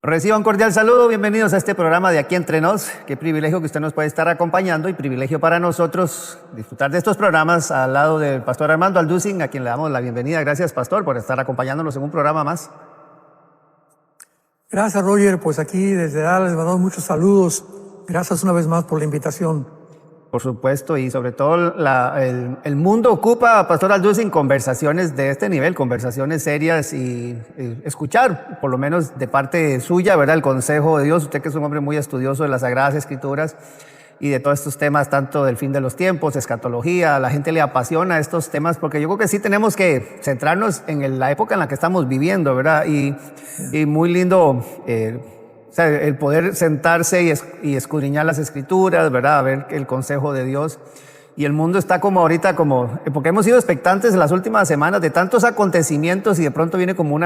Reciba un cordial saludo, bienvenidos a este programa de Aquí Entre Nos. Qué privilegio que usted nos puede estar acompañando y privilegio para nosotros disfrutar de estos programas al lado del pastor Armando Alducin, a quien le damos la bienvenida. Gracias, pastor, por estar acompañándonos en un programa más. Gracias, Roger. Pues aquí desde Dallas les mandamos muchos saludos. Gracias una vez más por la invitación. Por supuesto, y sobre todo el mundo ocupa, pastor Alducin, conversaciones de este nivel, conversaciones serias y escuchar, por lo menos de parte suya, ¿verdad? El consejo de Dios, usted que es un hombre muy estudioso de las Sagradas Escrituras y de todos estos temas, tanto del fin de los tiempos, escatología, a la gente le apasiona estos temas, porque yo creo que sí tenemos que centrarnos en la época en la que estamos viviendo, ¿verdad? Y muy lindo o sea, el poder sentarse y escudriñar las escrituras, ¿verdad? A ver el consejo de Dios. Y el mundo está como ahorita, porque hemos sido expectantes en las últimas semanas de tantos acontecimientos y de pronto viene como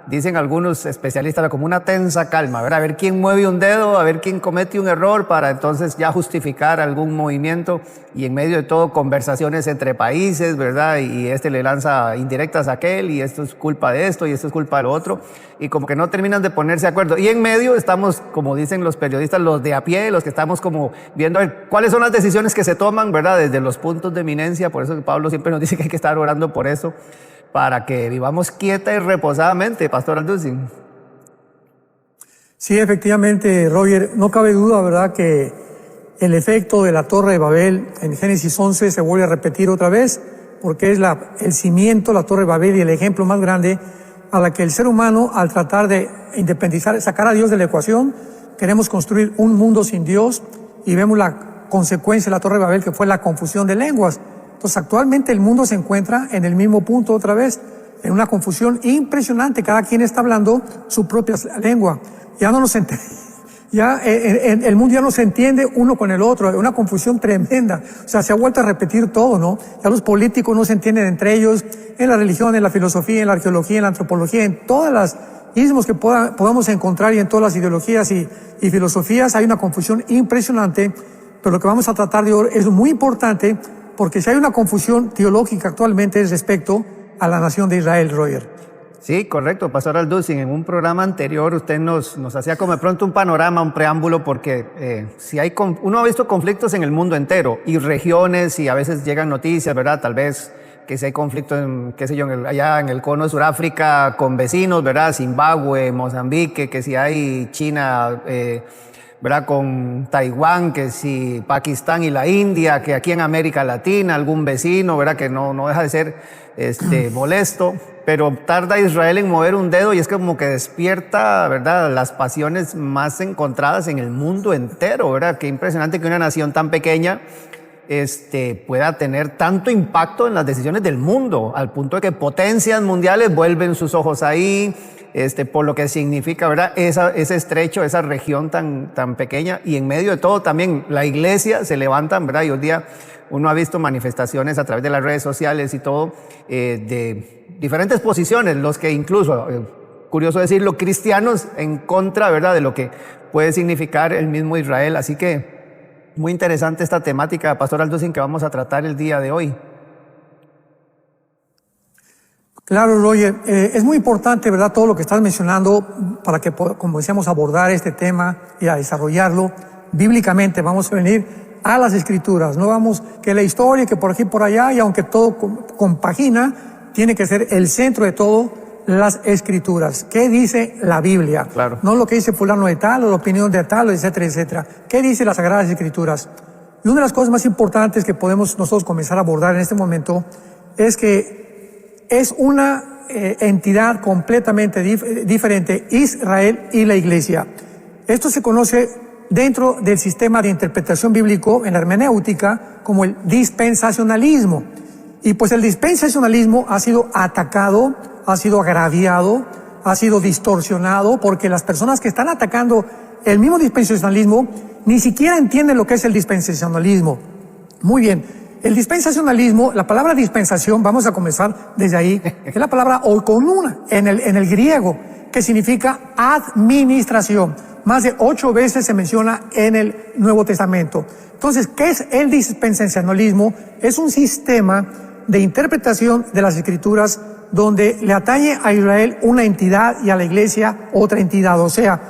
dicen algunos especialistas, como una tensa calma, ¿verdad? A ver quién mueve un dedo, a ver quién comete un error para entonces ya justificar algún movimiento, y en medio de todo conversaciones entre países, ¿verdad? Y este le lanza indirectas a aquel, y esto es culpa de esto, y esto es culpa de lo otro, y como que no terminan de ponerse de acuerdo. Y en medio estamos, como dicen los periodistas, los de a pie, los que estamos como viendo a ver cuáles son las decisiones que se toman, ¿verdad? Desde los puntos de eminencia. Por eso Pablo siempre nos dice que hay que estar orando por eso, para que vivamos quieta y reposadamente, pastor Alducin. Sí, efectivamente, Roger, no cabe duda, ¿verdad?, que el efecto de la Torre de Babel en Génesis 11 se vuelve a repetir otra vez, porque es el cimiento, la Torre de Babel, y el ejemplo más grande a la que el ser humano, al tratar de independizar, sacar a Dios de la ecuación, queremos construir un mundo sin Dios, y vemos la consecuencia de la Torre de Babel, que fue la confusión de lenguas. Entonces, actualmente el mundo se encuentra en el mismo punto otra vez, en una confusión impresionante. Cada quien está hablando su propia lengua. Ya no nos el mundo ya no se entiende uno con el otro. Es una confusión tremenda. O sea, se ha vuelto a repetir todo, ¿no? Ya los políticos no se entienden entre ellos, en la religión, en la filosofía, en la arqueología, en la antropología, en todas las ismos que podamos encontrar, y en todas las ideologías y filosofías hay una confusión impresionante. Pero lo que vamos a tratar de hoy es muy importante, porque si hay una confusión teológica actualmente es respecto a la nación de Israel, Roger. Sí, correcto, pastor Alducin. En un programa anterior usted nos hacía como de pronto un panorama, un preámbulo, porque uno ha visto conflictos en el mundo entero y regiones, y a veces llegan noticias, ¿verdad? Tal vez que si hay conflictos allá en el cono de Sudáfrica con vecinos, ¿verdad? Zimbabue, Mozambique, que si hay China, ¿verdad? Con Taiwán, que si Pakistán y la India, que aquí en América Latina algún vecino, ¿verdad? Que no deja de ser molesto, pero tarda Israel en mover un dedo, y es como que despierta, ¿verdad?, las pasiones más encontradas en el mundo entero, ¿verdad? Qué impresionante que una nación tan pequeña pueda tener tanto impacto en las decisiones del mundo, al punto de que potencias mundiales vuelven sus ojos ahí, por lo que significa, ¿verdad?, ese estrecho, esa región tan pequeña. Y en medio de todo también la iglesia se levanta, ¿verdad? Y hoy día uno ha visto manifestaciones a través de las redes sociales y todo, de diferentes posiciones, los que incluso, curioso decirlo, cristianos en contra, ¿verdad?, de lo que puede significar el mismo Israel. Así que muy interesante esta temática, pastor Alducin, que vamos a tratar el día de hoy. Claro, Roger, es muy importante, ¿verdad?, todo lo que estás mencionando, para que, como decíamos, abordar este tema y a desarrollarlo bíblicamente. Vamos a venir a las Escrituras, no vamos que la historia, que por aquí por allá, y aunque todo compagina, tiene que ser el centro de todo las Escrituras. ¿Qué dice la Biblia? Claro. No lo que dice fulano de tal, o la opinión de tal, etcétera, etcétera. ¿Qué dice las Sagradas Escrituras? Y una de las cosas más importantes que podemos nosotros comenzar a abordar en este momento es que es una entidad completamente diferente, Israel y la Iglesia. Esto se conoce dentro del sistema de interpretación bíblico en la hermenéutica como el dispensacionalismo. Y pues el dispensacionalismo ha sido atacado, ha sido agraviado, ha sido distorsionado, porque las personas que están atacando el mismo dispensacionalismo ni siquiera entienden lo que es el dispensacionalismo. Muy bien, el dispensacionalismo, la palabra dispensación, vamos a comenzar desde ahí, es la palabra oikonomia en el griego, que significa administración. Más de 8 veces se menciona en el Nuevo Testamento. Entonces, ¿qué es el dispensacionalismo? Es un sistema de interpretación de las Escrituras donde le atañe a Israel una entidad y a la Iglesia otra entidad. O sea,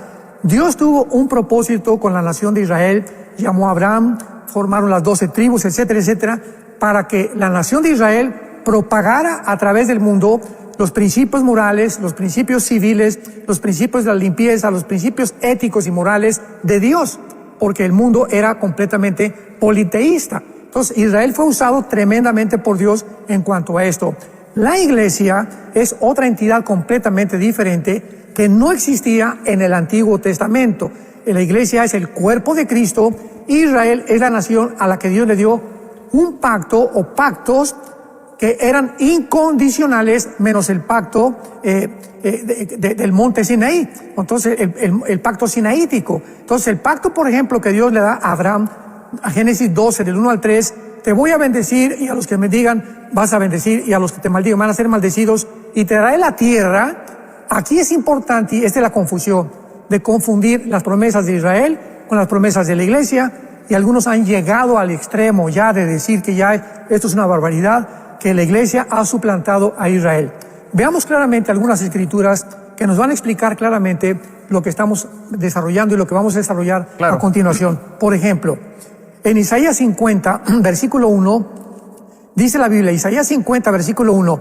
Dios tuvo un propósito con la nación de Israel, llamó a Abraham, formaron las 12 tribus, etcétera, etcétera, para que la nación de Israel propagara a través del mundo los principios morales, los principios civiles, los principios de la limpieza, los principios éticos y morales de Dios, porque el mundo era completamente politeísta. Entonces, Israel fue usado tremendamente por Dios en cuanto a esto. La iglesia es otra entidad completamente diferente que no existía en el Antiguo Testamento. La iglesia es el cuerpo de Cristo. Israel es la nación a la que Dios le dio un pacto o pactos que eran incondicionales, menos el pacto del monte Sinaí. Entonces, el pacto sinaítico. Entonces, el pacto, por ejemplo, que Dios le da a Abraham, a Génesis 12, del 1 al 3, te voy a bendecir, y a los que me digan vas a bendecir, y a los que te maldigan van a ser maldecidos, y te daré la tierra. Aquí es importante, y esta es la confusión, de confundir las promesas de Israel con las promesas de la iglesia, y algunos han llegado al extremo ya de decir que ya esto es una barbaridad, que la iglesia ha suplantado a Israel. Veamos claramente algunas escrituras que nos van a explicar claramente lo que estamos desarrollando y lo que vamos a desarrollar a continuación. Por ejemplo, en Isaías 50, versículo 1, dice la Biblia, Isaías 50, versículo 1,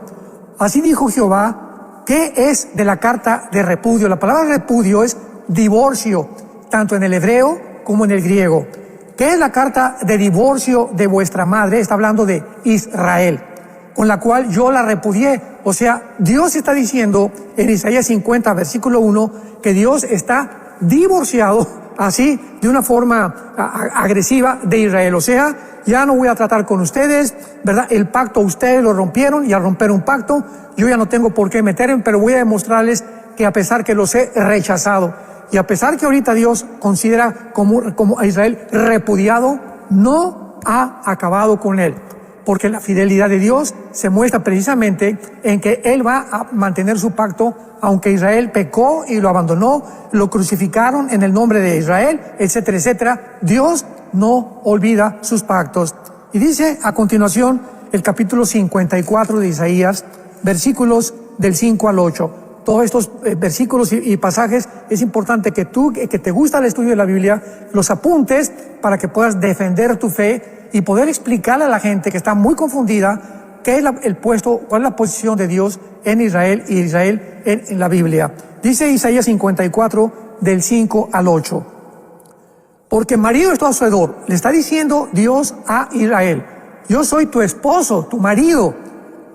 así dijo Jehová, ¿qué es de la carta de repudio? La palabra repudio es divorcio, tanto en el hebreo como en el griego. ¿Qué es la carta de divorcio de vuestra madre? Está hablando de Israel, con la cual yo la repudié. O sea, Dios está diciendo en Isaías 50, versículo 1, que Dios está divorciado, así, de una forma agresiva de Israel. O sea, ya no voy a tratar con ustedes, ¿verdad? El pacto ustedes lo rompieron, y al romper un pacto, yo ya no tengo por qué meterme, pero voy a demostrarles que a pesar que los he rechazado, y a pesar que ahorita Dios considera como a Israel repudiado, no ha acabado con él. Porque la fidelidad de Dios se muestra precisamente en que Él va a mantener su pacto, aunque Israel pecó y lo abandonó, lo crucificaron en el nombre de Israel, etcétera, etcétera. Dios no olvida sus pactos. Y dice a continuación el capítulo 54 de Isaías, versículos del 5 al 8. Todos estos versículos y pasajes es importante que tú, que te gusta el estudio de la Biblia, los apuntes para que puedas defender tu fe y poder explicarle a la gente que está muy confundida qué es cuál es la posición de Dios en Israel y Israel en la Biblia. Dice Isaías 54 del 5 al 8. Porque marido es tu hacedor, le está diciendo Dios a Israel, yo soy tu esposo, tu marido.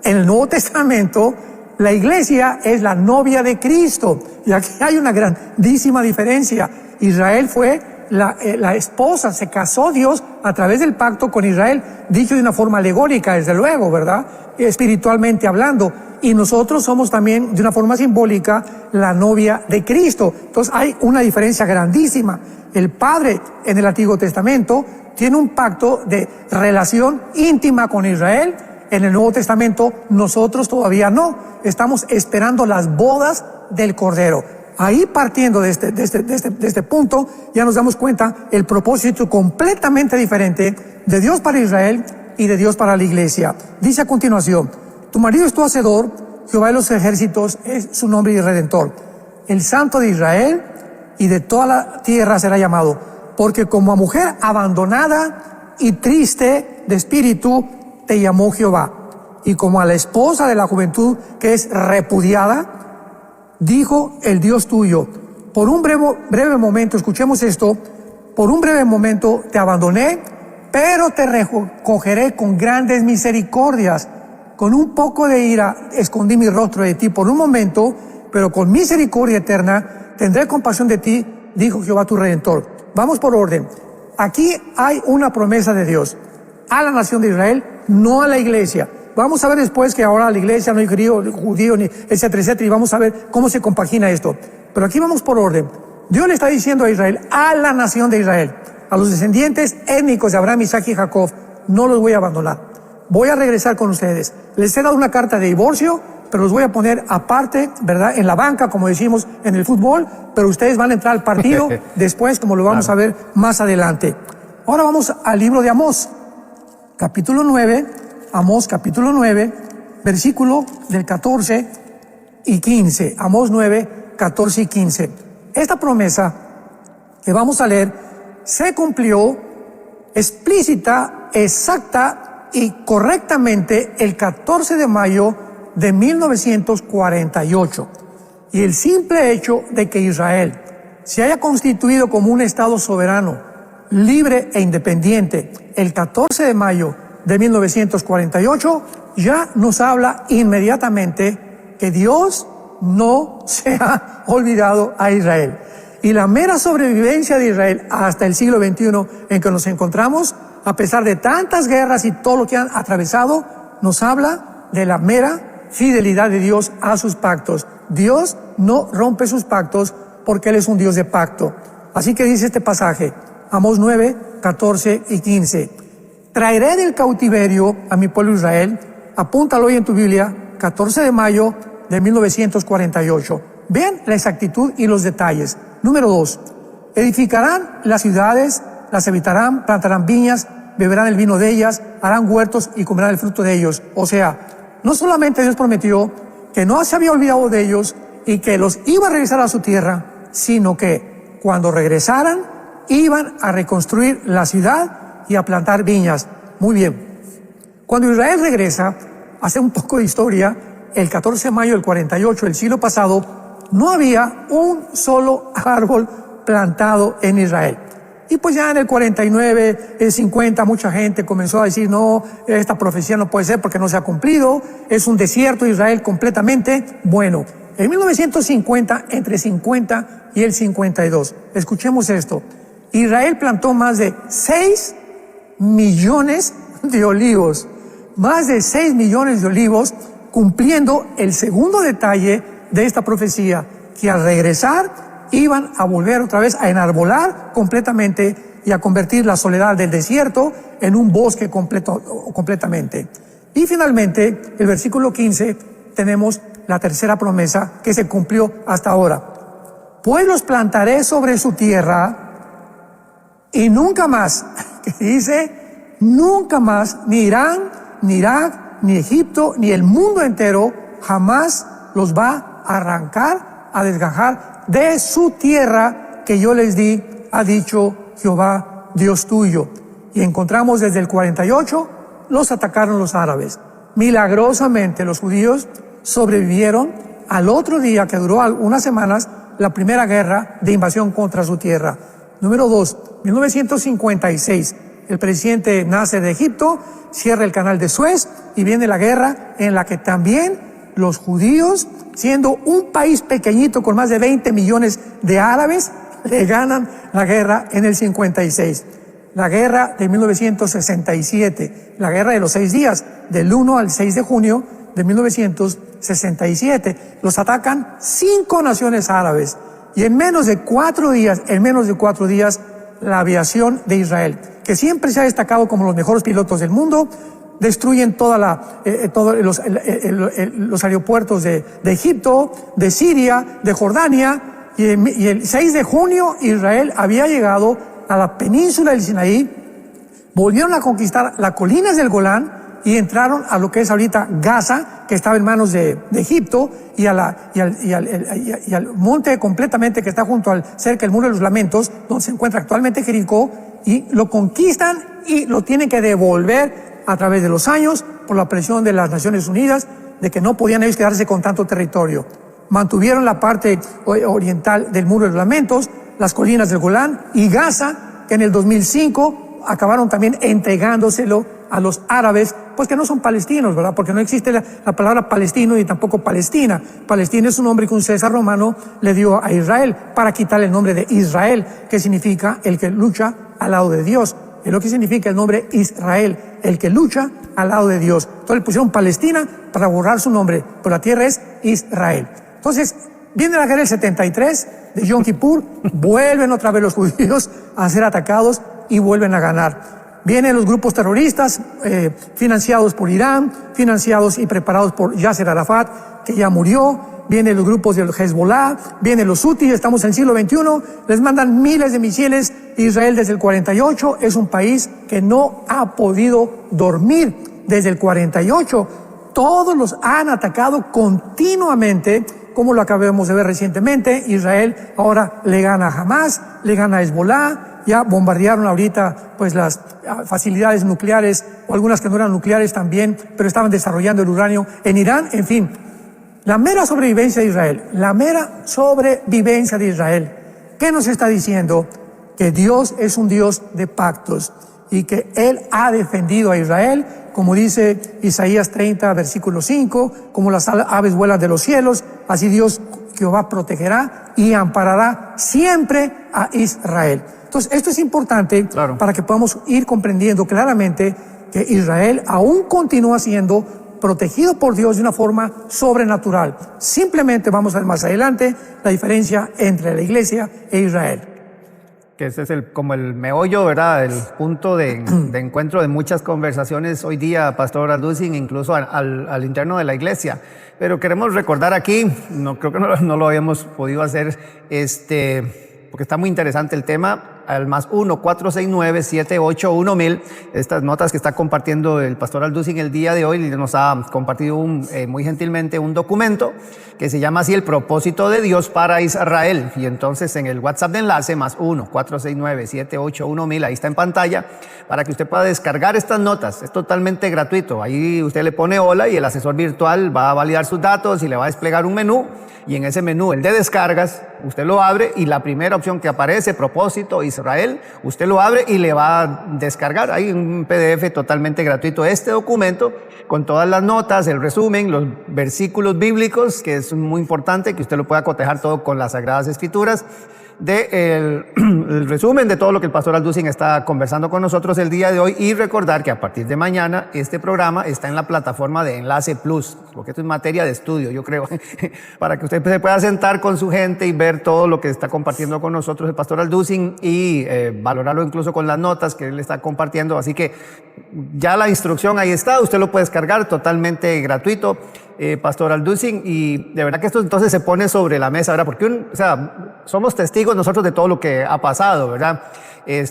En el Nuevo Testamento, la iglesia es la novia de Cristo. Y aquí hay una grandísima diferencia. Israel fue la esposa, se casó Dios a través del pacto con Israel, dicho de una forma alegórica, desde luego, ¿verdad? Espiritualmente hablando. Y nosotros somos también, de una forma simbólica, la novia de Cristo. Entonces hay una diferencia grandísima. El Padre en el Antiguo Testamento tiene un pacto de relación íntima con Israel. En el Nuevo Testamento nosotros todavía no. Estamos esperando las bodas del Cordero. Ahí, partiendo de este punto, ya nos damos cuenta el propósito completamente diferente de Dios para Israel y de Dios para la iglesia. Dice a continuación, tu marido es tu hacedor, Jehová de los ejércitos es su nombre y redentor. El Santo de Israel y de toda la tierra será llamado, porque como a mujer abandonada y triste de espíritu te llamó Jehová, y como a la esposa de la juventud que es repudiada, dijo el Dios tuyo, por un breve momento, escuchemos esto, por un breve momento te abandoné, pero te recogeré con grandes misericordias. Con un poco de ira escondí mi rostro de ti por un momento, pero con misericordia eterna tendré compasión de ti, dijo Jehová tu Redentor. Vamos por orden. Aquí hay una promesa de Dios a la nación de Israel, no a la iglesia. Vamos a ver después que ahora la iglesia no hay judío, ni etcétera, etcétera, y vamos a ver cómo se compagina esto. Pero aquí vamos por orden. Dios le está diciendo a Israel, a la nación de Israel, a los descendientes étnicos de Abraham, Isaac y Jacob, no los voy a abandonar. Voy a regresar con ustedes. Les he dado una carta de divorcio, pero los voy a poner aparte, ¿verdad? En la banca, como decimos en el fútbol, pero ustedes van a entrar al partido después, como lo vamos a ver más adelante. Ahora vamos al libro de Amós, capítulo 9, Amós capítulo 9, versículo del 14 y 15. Amós 9, 14 y 15. Esta promesa que vamos a leer se cumplió explícita, exacta y correctamente el 14 de mayo de 1948. Y el simple hecho de que Israel se haya constituido como un Estado soberano, libre e independiente el 14 de mayo de 1948, ya nos habla inmediatamente que Dios no se ha olvidado a Israel. Y la mera sobrevivencia de Israel hasta el siglo XXI en que nos encontramos, a pesar de tantas guerras y todo lo que han atravesado, nos habla de la mera fidelidad de Dios a sus pactos. Dios no rompe sus pactos porque Él es un Dios de pacto. Así que dice este pasaje, Amós 9, 14 y 15. Traeré del cautiverio a mi pueblo Israel, apúntalo hoy en tu Biblia, 14 de mayo de 1948. Vean la exactitud y los detalles. Número 2. Edificarán las ciudades, las habitarán, plantarán viñas, beberán el vino de ellas, harán huertos y comerán el fruto de ellos. O sea, no solamente Dios prometió que no se había olvidado de ellos y que los iba a regresar a su tierra, sino que cuando regresaran iban a reconstruir la ciudad y a plantar viñas. Muy bien. Cuando Israel regresa, hace un poco de historia, el 14 de mayo del 48, el siglo pasado, no había un solo árbol plantado en Israel. Y pues ya en el 49, el 50, mucha gente comenzó a decir, no, esta profecía no puede ser porque no se ha cumplido, es un desierto Israel completamente. Bueno, en 1950, entre 50 y el 52, escuchemos esto, Israel plantó más de 6 millones de olivos, más de 6 millones de olivos, cumpliendo el segundo detalle de esta profecía, que al regresar iban a volver otra vez a enarbolar completamente y a convertir la soledad del desierto en un bosque completamente. Y finalmente, el versículo 15, tenemos la tercera promesa que se cumplió hasta ahora. Pues los plantaré sobre su tierra y nunca más, que dice, nunca más, ni Irán, ni Irak, ni Egipto, ni el mundo entero, jamás los va a arrancar, a desgajar de su tierra que yo les di, ha dicho Jehová, Dios tuyo. Y encontramos desde el 48, los atacaron los árabes. Milagrosamente los judíos sobrevivieron al otro día, que duró unas semanas, la primera guerra de invasión contra su tierra. Número 2, 1956, el presidente Nasser de Egipto cierra el canal de Suez y viene la guerra en la que también los judíos, siendo un país pequeñito con más de 20 millones de árabes, le ganan la guerra en el 56. La guerra de 1967, la guerra de los 6 días, del 1 al 6 de junio de 1967. Los atacan 5 naciones árabes y en menos de 4 días, la aviación de Israel, que siempre se ha destacado como los mejores pilotos del mundo, destruyen todos los aeropuertos de Egipto, de Siria, de Jordania, y el 6 de junio Israel había llegado a la península del Sinaí, volvieron a conquistar las colinas del Golán y entraron a lo que es ahorita Gaza, que estaba en manos de Egipto, y al monte completamente que está cerca del Muro de los Lamentos, donde se encuentra actualmente Jericó, y lo conquistan y lo tienen que devolver a través de los años por la presión de las Naciones Unidas de que no podían ellos quedarse con tanto territorio. Mantuvieron la parte oriental del Muro de los Lamentos, las colinas del Golán y Gaza, que en el 2005 acabaron también entregándoselo a los árabes, pues que no son palestinos, ¿verdad? Porque no existe la palabra palestino y tampoco Palestina. Palestina es un nombre que un César romano le dio a Israel para quitarle el nombre de Israel, que significa el que lucha al lado de Dios. Es lo que significa el nombre Israel, el que lucha al lado de Dios. Entonces le pusieron Palestina para borrar su nombre, pero la tierra es Israel. Entonces, viene la guerra del 73 de Yom Kippur, vuelven otra vez los judíos a ser atacados y vuelven a ganar. Vienen los grupos terroristas financiados por Irán, financiados y preparados por Yasser Arafat, que ya murió. Vienen los grupos del Hezbollah, vienen los Houthis, estamos en el siglo XXI, les mandan miles de misiles. Israel desde el 48 es un país que no ha podido dormir desde el 48. Todos los han atacado continuamente como lo acabamos de ver recientemente. Israel ahora le gana a Hamas, le gana a Hezbollah, ya bombardearon ahorita pues las facilidades nucleares, o algunas que no eran nucleares también, pero estaban desarrollando el uranio en Irán. En fin, la mera sobrevivencia de Israel, la mera sobrevivencia de Israel. ¿Qué nos está diciendo? Que Dios es un Dios de pactos y que Él ha defendido a Israel, como dice Isaías 30, versículo 5, como las aves vuelan de los cielos, así Dios Jehová protegerá y amparará siempre a Israel. Entonces, esto es importante para que podamos ir comprendiendo claramente que Israel aún continúa siendo protegido por Dios de una forma sobrenatural. Simplemente vamos a ver más adelante la diferencia entre la iglesia e Israel. Que ese es como el meollo, ¿verdad? El punto de encuentro de muchas conversaciones hoy día, Pastor Alducin, incluso al interno de la iglesia. Pero queremos recordar aquí, creo que no lo habíamos podido hacer, porque está muy interesante el tema, al +1 469 781 estas notas que está compartiendo el Pastor Alducin el día de hoy. Nos ha compartido muy gentilmente un documento que se llama así: El propósito de Dios para Israel. Y entonces en el WhatsApp de enlace, +1 469 781 ahí está en pantalla, para que usted pueda descargar estas notas. Es totalmente gratuito. Ahí usted le pone hola y el asesor virtual va a validar sus datos y le va a desplegar un menú. Y en ese menú, el de descargas, usted lo abre y la primera opción que aparece, propósito Israel, usted lo abre y le va a descargar. Hay un PDF totalmente gratuito, este documento, con todas las notas, el resumen, los versículos bíblicos, que es muy importante que usted lo pueda cotejar todo con las Sagradas Escrituras, el resumen de todo lo que el Pastor Alducin está conversando con nosotros el día de hoy, y recordar que a partir de mañana este programa está en la plataforma de Enlace Plus, porque esto es materia de estudio, yo creo, para que usted se pueda sentar con su gente y ver todo lo que está compartiendo con nosotros el Pastor Alducin y valorarlo incluso con las notas que él está compartiendo. Así que ya la instrucción ahí está, usted lo puede descargar totalmente gratuito, Pastor Alducin, y de verdad que esto entonces se pone sobre la mesa, ¿verdad? Porque somos testigos nosotros de todo lo que ha pasado, ¿verdad?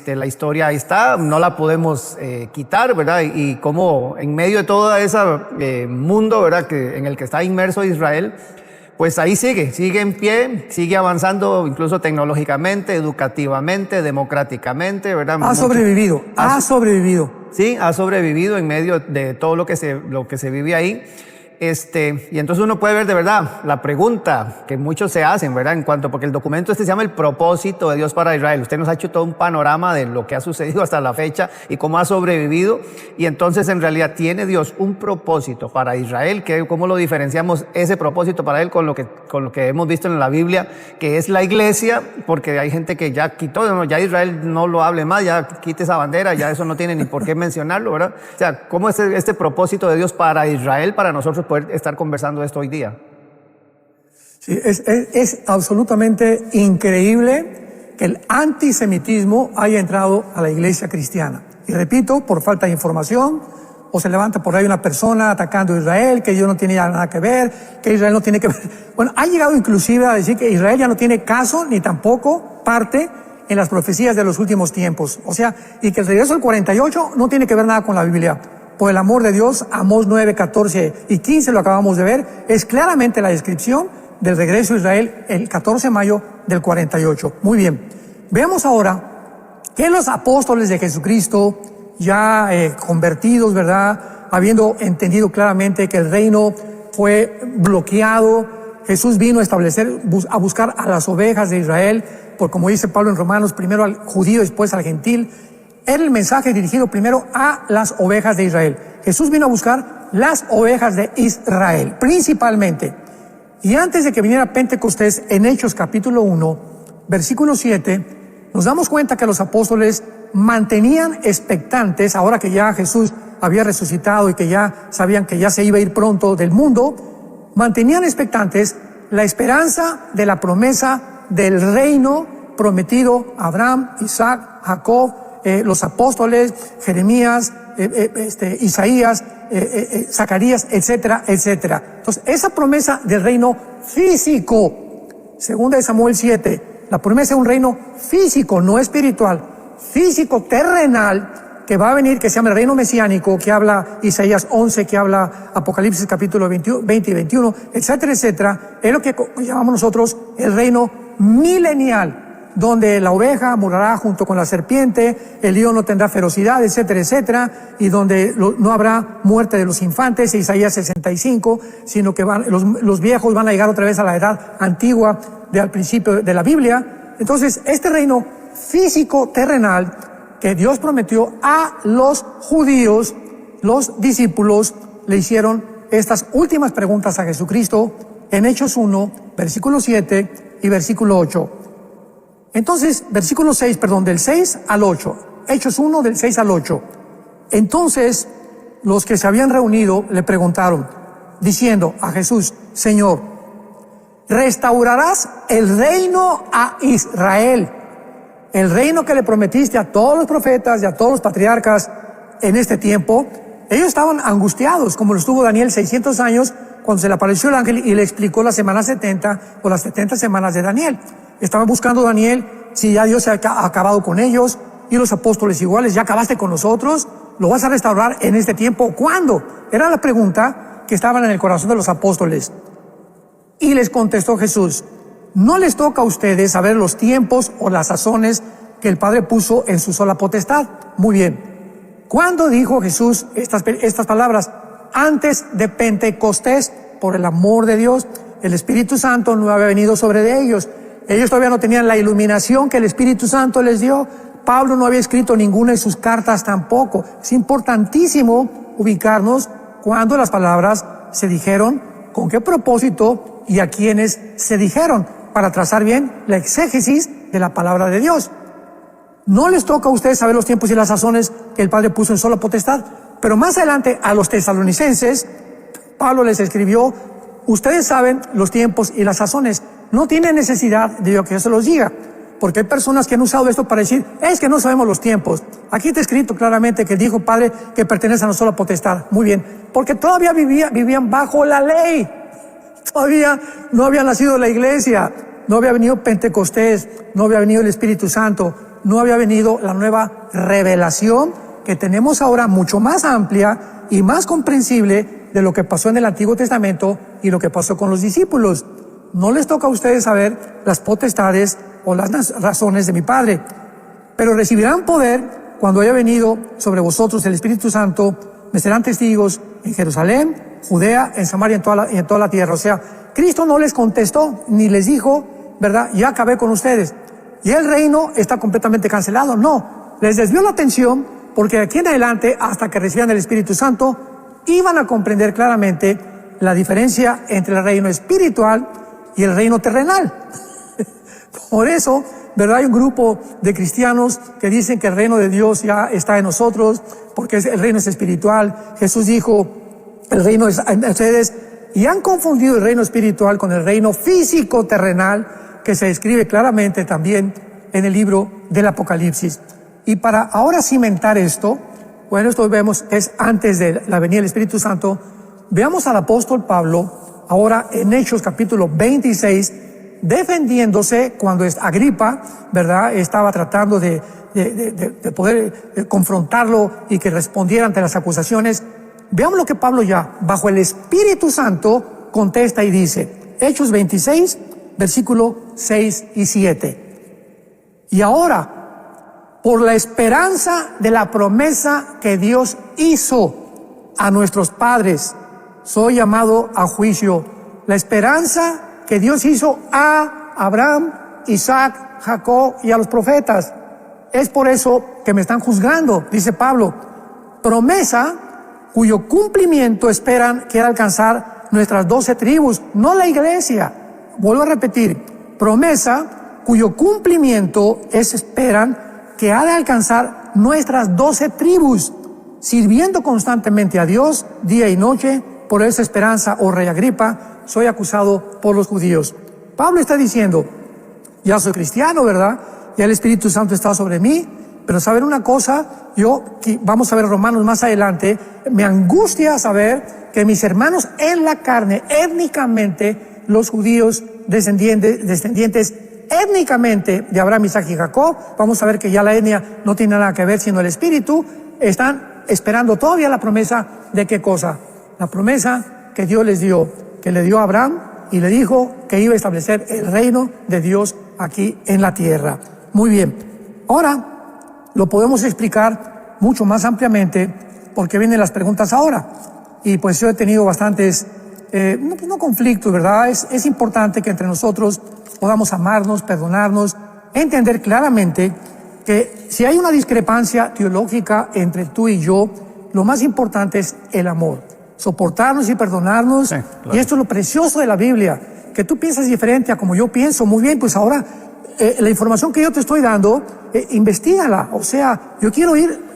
La historia ahí está, no la podemos quitar, ¿verdad? Y como en medio de todo ese mundo, ¿verdad?, en el que está inmerso Israel, pues ahí sigue en pie, sigue avanzando incluso tecnológicamente, educativamente, democráticamente, ¿verdad? Ha sobrevivido. Sí, ha sobrevivido en medio de todo lo que se vive ahí. Y entonces uno puede ver de verdad la pregunta que muchos se hacen, ¿verdad? Porque el documento se llama El propósito de Dios para Israel. Usted nos ha hecho todo un panorama de lo que ha sucedido hasta la fecha y cómo ha sobrevivido. Y entonces en realidad tiene Dios un propósito para Israel. ¿Cómo lo diferenciamos ese propósito para él con lo que hemos visto en la Biblia, que es la iglesia? Porque hay gente que ya quitó, ya Israel no lo hable más, ya quite esa bandera, ya eso no tiene ni por qué mencionarlo, ¿verdad? O sea, ¿cómo es este propósito de Dios para Israel, para nosotros poder estar conversando esto hoy día? Sí, es absolutamente increíble que el antisemitismo haya entrado a la iglesia cristiana. Y repito, por falta de información, o se levanta por ahí una persona atacando a Israel, que Dios no tiene nada que ver, que Israel no tiene que ver. Bueno, ha llegado inclusive a decir que Israel ya no tiene caso ni tampoco parte en las profecías de los últimos tiempos. O sea, y que el regreso del 48 no tiene que ver nada con la Biblia. Por el amor de Dios, Amós 9, 14 y 15, lo acabamos de ver, es claramente la descripción del regreso a Israel el 14 de mayo del 48. Muy bien. Veamos ahora que los apóstoles de Jesucristo, ya convertidos, ¿verdad?, habiendo entendido claramente que el reino fue bloqueado, Jesús vino a buscar a las ovejas de Israel, por como dice Pablo en Romanos, primero al judío, después al gentil. Era el mensaje dirigido primero a las ovejas de Israel. Jesús vino a buscar las ovejas de Israel, principalmente. Y antes de que viniera Pentecostés, en Hechos capítulo 1, versículo 7, nos damos cuenta que los apóstoles mantenían expectantes, ahora que ya Jesús había resucitado y que ya sabían que ya se iba a ir pronto del mundo, mantenían expectantes la esperanza de la promesa del reino prometido a Abraham, Isaac, Jacob, los apóstoles, Jeremías, Isaías, Zacarías, etcétera, etcétera. Entonces, esa promesa del reino físico, segunda de Samuel 7, la promesa de un reino físico, no espiritual, físico, terrenal, que va a venir, que se llama el reino mesiánico, que habla Isaías 11, que habla Apocalipsis capítulo 20 y 21, etcétera, etcétera, es lo que llamamos nosotros el reino milenial, donde la oveja morará junto con la serpiente, el león no tendrá ferocidad, etcétera, etcétera, y donde no habrá muerte de los infantes, Isaías 65, sino que los viejos van a llegar otra vez a la edad antigua al principio de la Biblia. Entonces, este reino físico terrenal que Dios prometió a los judíos, los discípulos le hicieron estas últimas preguntas a Jesucristo en Hechos 1, versículo 7 y versículo 8. Entonces, versículo 6, del 6 al 8. Hechos 1, del 6 al 8. Entonces, los que se habían reunido le preguntaron, diciendo a Jesús, Señor, ¿restaurarás el reino a Israel? El reino que le prometiste a todos los profetas y a todos los patriarcas en este tiempo. Ellos estaban angustiados, como lo estuvo Daniel 600 años, cuando se le apareció el ángel y le explicó las semanas 70 o las 70 semanas de Daniel. Estaban buscando Daniel si ya Dios se ha acabado con ellos, y los apóstoles iguales, ¿ya acabaste con nosotros? ¿Lo vas a restaurar en este tiempo? ¿Cuándo? Era la pregunta que estaban en el corazón de los apóstoles. Y les contestó Jesús, no les toca a ustedes saber los tiempos o las sazones que el Padre puso en su sola potestad. Muy bien. ¿Cuándo dijo Jesús estas palabras? Antes de Pentecostés, por el amor de Dios, el Espíritu Santo no había venido sobre ellos. Ellos todavía no tenían la iluminación que el Espíritu Santo les dio. Pablo no había escrito ninguna de sus cartas tampoco. Es importantísimo ubicarnos cuando las palabras se dijeron, con qué propósito y a quiénes se dijeron, para trazar bien la exégesis de la palabra de Dios. No les toca a ustedes saber los tiempos y las sazones que el Padre puso en sola potestad, pero más adelante a los tesalonicenses, Pablo les escribió, ustedes saben los tiempos y las sazones, no tienen necesidad de que yo se los diga, porque hay personas que han usado esto para decir, es que no sabemos los tiempos. Aquí está escrito claramente que dijo Padre que pertenece a una sola potestad. Muy bien, porque todavía vivían bajo la ley. Todavía no había nacido la iglesia, no había venido Pentecostés, no había venido el Espíritu Santo, no había venido la nueva revelación que tenemos ahora mucho más amplia y más comprensible de lo que pasó en el Antiguo Testamento y lo que pasó con los discípulos. No les toca a ustedes saber las potestades o las razones de mi Padre, pero recibirán poder cuando haya venido sobre vosotros el Espíritu Santo, me serán testigos en Jerusalén, Judea, en Samaria y en toda la tierra. O sea, Cristo no les contestó ni les dijo, ¿verdad? Ya acabé con ustedes. Y el reino está completamente cancelado. No, les desvió la atención porque de aquí en adelante, hasta que recibieran el Espíritu Santo, iban a comprender claramente la diferencia entre el reino espiritual y el reino terrenal. Por eso, ¿verdad? Hay un grupo de cristianos que dicen que el reino de Dios ya está en nosotros, porque el reino es espiritual. Jesús dijo, el reino es en ustedes, y han confundido el reino espiritual con el reino físico terrenal, que se describe claramente también en el libro del Apocalipsis. Y para ahora cimentar esto, bueno, esto vemos es antes de la venida del Espíritu Santo, veamos al apóstol Pablo, ahora en Hechos capítulo 26, defendiéndose cuando Agripa, ¿verdad?, estaba tratando de poder confrontarlo y que respondiera ante las acusaciones. Veamos lo que Pablo ya, bajo el Espíritu Santo, contesta y dice, Hechos 26, versículo 6 y 7. Y ahora, por la esperanza de la promesa que Dios hizo a nuestros padres, soy llamado a juicio. La esperanza que Dios hizo a Abraham, Isaac, Jacob y a los profetas. Es por eso que me están juzgando, dice Pablo. Promesa cuyo cumplimiento esperan que alcanzar nuestras 12 tribus, no la iglesia. Vuelvo a repetir, promesa cuyo cumplimiento esperan que ha de alcanzar nuestras 12 tribus, sirviendo constantemente a Dios día y noche. Por esa esperanza, oh rey Agripa, soy acusado por los judíos. Pablo está diciendo, ya soy cristiano, ¿verdad? Ya el Espíritu Santo está sobre mí, pero saben una cosa, vamos a ver Romanos más adelante, me angustia saber que mis hermanos en la carne, étnicamente, los judíos descendientes étnicamente de Abraham, Isaac y Jacob, vamos a ver que ya la etnia no tiene nada que ver sino el espíritu, están esperando todavía la promesa de qué cosa. La promesa que Dios les dio, que le dio a Abraham y le dijo que iba a establecer el reino de Dios aquí en la tierra. Muy bien. Ahora lo podemos explicar mucho más ampliamente porque vienen las preguntas ahora. Y pues yo he tenido bastantes, no conflictos, ¿verdad? Es importante que entre nosotros podamos amarnos, perdonarnos, entender claramente que si hay una discrepancia teológica entre tú y yo, lo más importante es el amor. Soportarnos y perdonarnos. Sí, claro. Y esto es lo precioso de la Biblia, que tú piensas diferente a como yo pienso. Muy bien, pues ahora la información que yo te estoy dando, investígala. O sea, yo quiero oír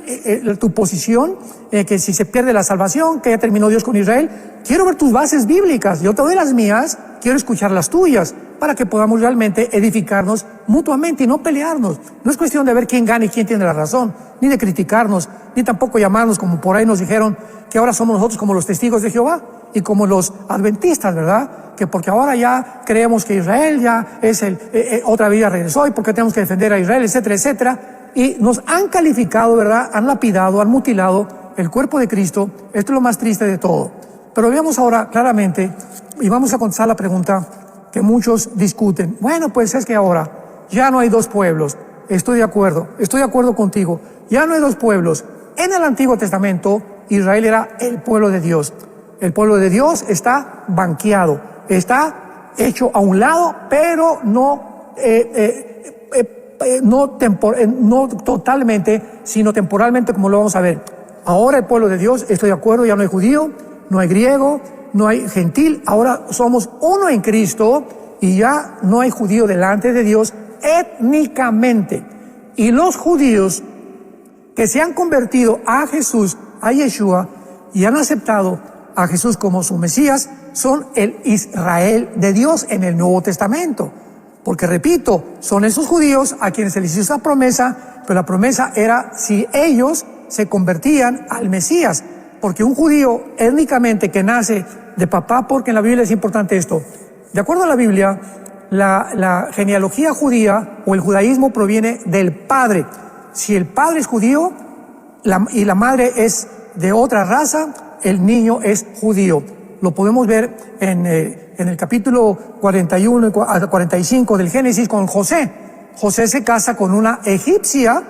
tu posición, que si se pierde la salvación, que ya terminó Dios con Israel. Quiero ver tus bases bíblicas. Yo te doy las mías, quiero escuchar las tuyas, para que podamos realmente edificarnos mutuamente y no pelearnos. No es cuestión de ver quién gana y quién tiene la razón, ni de criticarnos, ni tampoco llamarnos, como por ahí nos dijeron, que ahora somos nosotros como los testigos de Jehová y como los adventistas, ¿verdad? Que porque ahora ya creemos que Israel ya es otra vida regresó y porque tenemos que defender a Israel, etcétera, etcétera. Y nos han calificado, ¿verdad? Han lapidado, han mutilado el cuerpo de Cristo. Esto es lo más triste de todo. Pero veamos ahora claramente y vamos a contestar la pregunta que muchos discuten. Bueno, pues es que ahora ya no hay dos pueblos. Estoy de acuerdo contigo. Ya no hay dos pueblos. En el Antiguo Testamento, Israel era el pueblo de Dios. El pueblo de Dios está banqueado, está hecho a un lado, pero no totalmente, sino temporalmente, como lo vamos a ver. Ahora el pueblo de Dios, estoy de acuerdo, ya no hay judío, no hay griego, no hay gentil, ahora somos uno en Cristo y ya no hay judío delante de Dios étnicamente. Y los judíos que se han convertido a Jesús, a Yeshua, y han aceptado a Jesús como su Mesías, son el Israel de Dios en el Nuevo Testamento. Porque repito, son esos judíos a quienes se les hizo esa promesa, pero la promesa era si ellos se convertían al Mesías. Porque un judío étnicamente que nace de papá, porque en la Biblia es importante esto. De acuerdo a la Biblia, la genealogía judía o el judaísmo proviene del padre. Si el padre es judío y la madre es de otra raza, el niño es judío. Lo podemos ver en el capítulo 41 y 45 del Génesis con José. José se casa con una egipcia,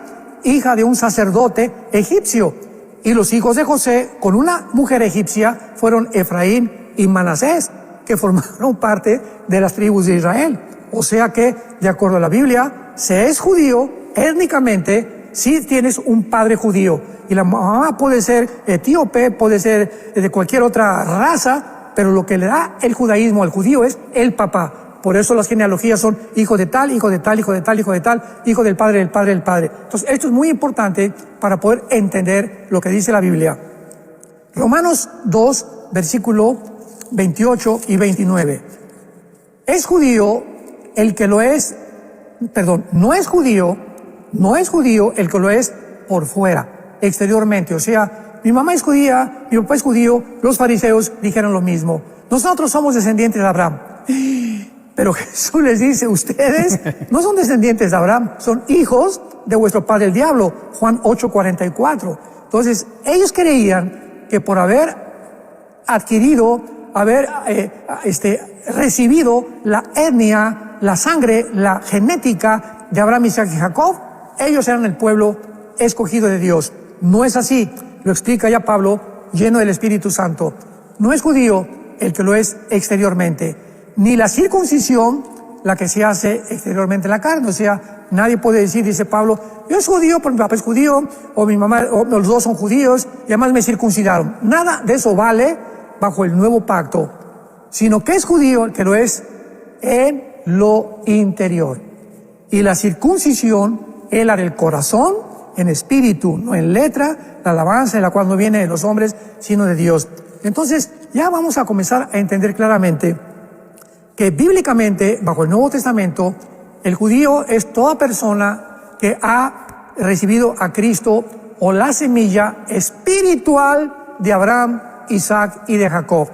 hija de un sacerdote egipcio. Y los hijos de José con una mujer egipcia fueron Efraín y Manasés, que formaron parte de las tribus de Israel. O sea que, de acuerdo a la Biblia, se es judío étnicamente si tienes un padre judío. Y la mamá puede ser etíope, puede ser de cualquier otra raza, pero lo que le da el judaísmo al judío es el papá. Por eso las genealogías son hijo de tal, hijo de tal, hijo de tal, hijo de tal, hijo del padre, del padre, del padre. Entonces, esto es muy importante para poder entender lo que dice la Biblia. Romanos 2, versículo 28 y 29. Es judío el que lo es, no es judío el que lo es por fuera, exteriormente. O sea, mi mamá es judía, mi papá es judío, los fariseos dijeron lo mismo. Nosotros somos descendientes de Abraham. Pero Jesús les dice, ustedes no son descendientes de Abraham, son hijos de vuestro padre el diablo. Juan 8:44. Entonces, ellos creían que por haber adquirido, recibido la etnia, la sangre, la genética de Abraham, Isaac y Jacob, ellos eran el pueblo escogido de Dios. No es así, lo explica ya Pablo, lleno del Espíritu Santo. No es judío el que lo es exteriormente, ni la circuncisión la que se hace exteriormente en la carne. O sea, nadie puede decir, dice Pablo, yo soy judío porque mi papá es judío, o mi mamá, o los dos son judíos, y además me circuncidaron. Nada de eso vale bajo el nuevo pacto, sino que es judío el que lo es en lo interior. Y la circuncisión es la del corazón, en espíritu, no en letra, la alabanza en la cual no viene de los hombres, sino de Dios. Entonces, ya vamos a comenzar a entender claramente que bíblicamente, bajo el Nuevo Testamento, el judío es toda persona que ha recibido a Cristo o la semilla espiritual de Abraham, Isaac y de Jacob.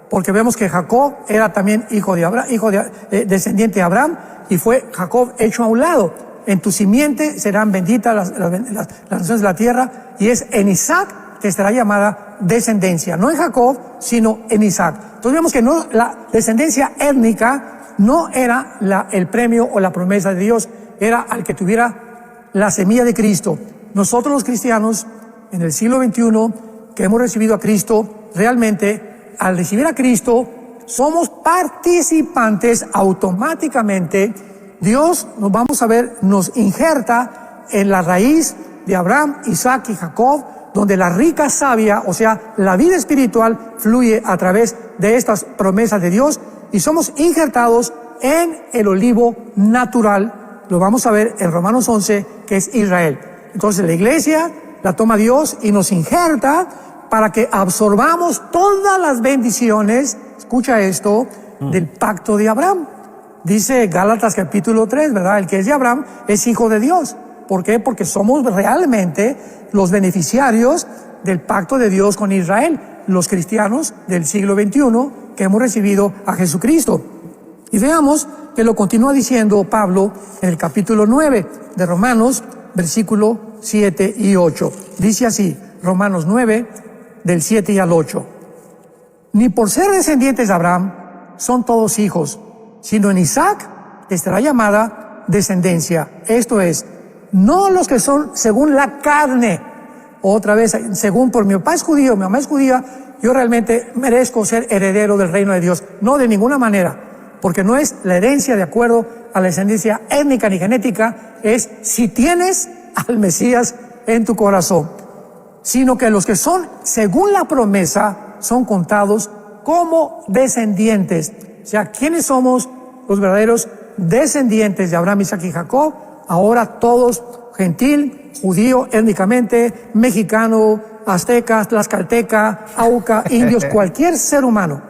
Porque vemos que Jacob era también hijo de Abraham, descendiente de Abraham, y fue Jacob hecho a un lado. en tu simiente serán benditas las naciones de la tierra, y es en Isaac que será llamada descendencia. No en Jacob, sino en Isaac. Entonces vemos que no, la descendencia étnica no era el premio o la promesa de Dios, era al que tuviera la semilla de Cristo. Nosotros los cristianos, en el siglo XXI, que hemos recibido a Cristo, realmente, al recibir a Cristo, somos participantes automáticamente. Dios, nos injerta en la raíz de Abraham, Isaac y Jacob, donde la rica savia, o sea, la vida espiritual, fluye a través de estas promesas de Dios, y somos injertados en el olivo natural. Lo vamos a ver en Romanos 11, que es Israel. Entonces la iglesia la toma Dios y nos injerta para que absorbamos todas las bendiciones, escucha esto, del pacto de Abraham. Dice Gálatas capítulo 3, ¿verdad? El que es de Abraham es hijo de Dios. ¿Por qué? Porque somos realmente los beneficiarios del pacto de Dios con Israel, los cristianos del siglo XXI que hemos recibido a Jesucristo. Y veamos que lo continúa diciendo Pablo en el capítulo 9 de Romanos, versículo 7 y 8. Dice así, Romanos 9, del 7 y al 8. Ni por ser descendientes de Abraham son todos hijos, sino en Isaac estará llamada descendencia. Esto es, no los que son según la carne. Otra vez, según por mi papá es judío, mi mamá es judía, yo realmente merezco ser heredero del reino de Dios. No, de ninguna manera, porque no es la herencia de acuerdo a la descendencia étnica ni genética, es si tienes al Mesías en tu corazón, sino que los que son según la promesa son contados como descendientes. O sea, ¿quiénes somos los verdaderos descendientes de Abraham, Isaac y Jacob? Ahora todos, gentil, judío étnicamente, mexicano, azteca, tlaxcalteca, auca, indios, cualquier ser humano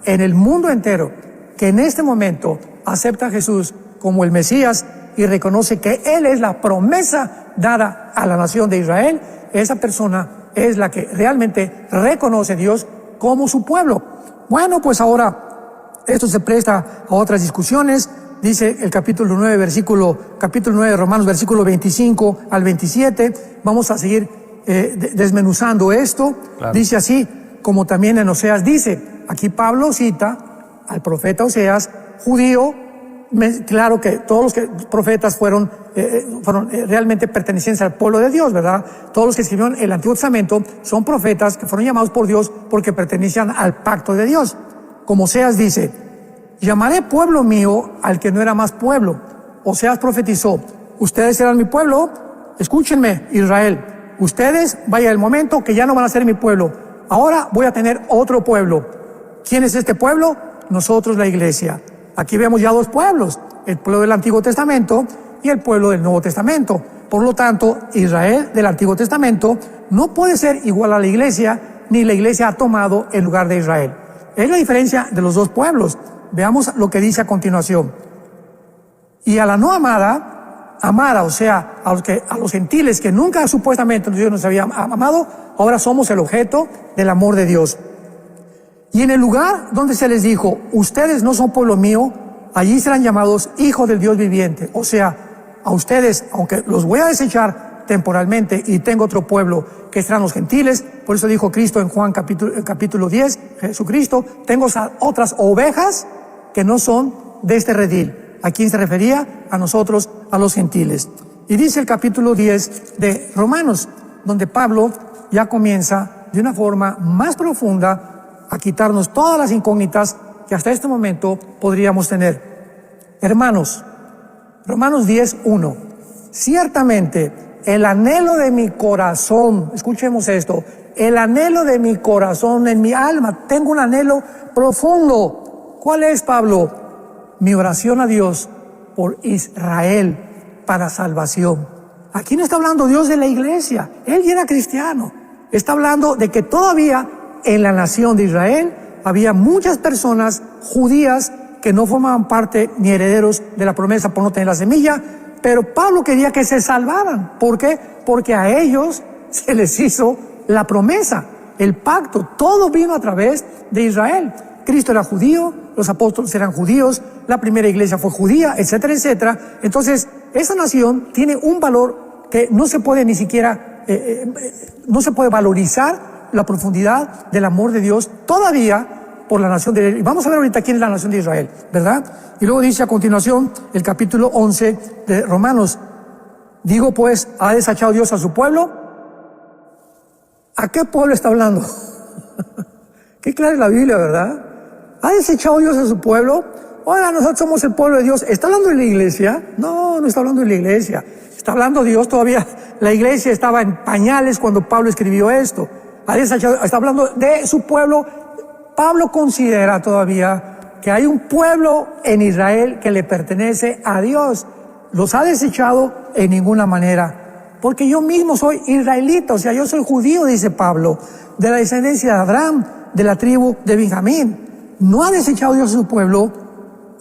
en el mundo entero que en este momento acepta a Jesús como el Mesías y reconoce que Él es la promesa dada a la nación de Israel, esa persona es la que realmente reconoce a Dios como su pueblo. Bueno, pues ahora esto se presta a otras discusiones. Dice el capítulo 9 de Romanos, versículo 25 al 27. Vamos a seguir desmenuzando esto. Claro. Dice así, como también en Oseas dice. Aquí Pablo cita al profeta Oseas, judío. Claro que todos los profetas fueron realmente pertenecientes al pueblo de Dios, ¿verdad? Todos los que escribieron el Antiguo Testamento son profetas que fueron llamados por Dios porque pertenecían al pacto de Dios. Como Oseas dice, llamaré pueblo mío al que no era más pueblo. Oseas profetizó, ustedes eran mi pueblo, escúchenme, Israel, ustedes, vaya el momento que ya no van a ser mi pueblo, ahora voy a tener otro pueblo. ¿Quién es este pueblo? Nosotros, la iglesia. Aquí vemos ya dos pueblos, el pueblo del Antiguo Testamento y el pueblo del Nuevo Testamento. Por lo tanto, Israel del Antiguo Testamento no puede ser igual a la iglesia, ni la iglesia ha tomado el lugar de Israel. Es la diferencia de los dos pueblos. Veamos lo que dice a continuación. Y a la no amada, o sea, a los gentiles que nunca supuestamente Dios nos había amado, ahora somos el objeto del amor de Dios. Y en el lugar donde se les dijo, ustedes no son pueblo mío, allí serán llamados hijos del Dios viviente. O sea, a ustedes, aunque los voy a desechar temporalmente y tengo otro pueblo que serán los gentiles, por eso dijo Cristo en Juan capítulo 10, Jesucristo, tengo otras ovejas que no son de este redil. ¿A quién se refería? A nosotros, a los gentiles. Y dice el capítulo 10 de Romanos, donde Pablo ya comienza de una forma más profunda a quitarnos todas las incógnitas que hasta este momento podríamos tener. Hermanos, Romanos 10:1. Ciertamente, el anhelo de mi corazón, escuchemos esto, el anhelo de mi corazón en mi alma, tengo un anhelo profundo. ¿Cuál es, Pablo? Mi oración a Dios por Israel para salvación. Aquí no está hablando Dios de la iglesia, Él ya era cristiano. Está hablando de que todavía en la nación de Israel había muchas personas judías que no formaban parte ni herederos de la promesa por no tener la semilla, pero Pablo quería que se salvaran. ¿Por qué? Porque a ellos se les hizo la promesa, el pacto, todo vino a través de Israel. Cristo era judío, los apóstoles eran judíos, la primera iglesia fue judía, etcétera, etcétera. Entonces, esa nación tiene un valor que no se puede ni siquiera, no se puede valorizar la profundidad del amor de Dios todavía por la nación de Israel. Y vamos a ver ahorita quién es la nación de Israel, ¿verdad? Y luego dice a continuación el capítulo 11 de Romanos. Digo pues, ¿ha desechado Dios a su pueblo? ¿A qué pueblo está hablando? Qué clara es la Biblia, ¿verdad? ¿Ha desechado Dios a su pueblo? Oiga, nosotros somos el pueblo de Dios. ¿Está hablando de la iglesia? No, no está hablando de la iglesia. Está hablando de Dios todavía. La iglesia estaba en pañales cuando Pablo escribió esto. Ha desechado, está hablando de su pueblo. Pablo considera todavía que hay un pueblo en Israel que le pertenece a Dios. ¿Los ha desechado? En ninguna manera. Porque yo mismo soy israelita, o sea, yo soy judío, dice Pablo, de la descendencia de Abraham, de la tribu de Benjamín. ¿No ha desechado Dios a su pueblo,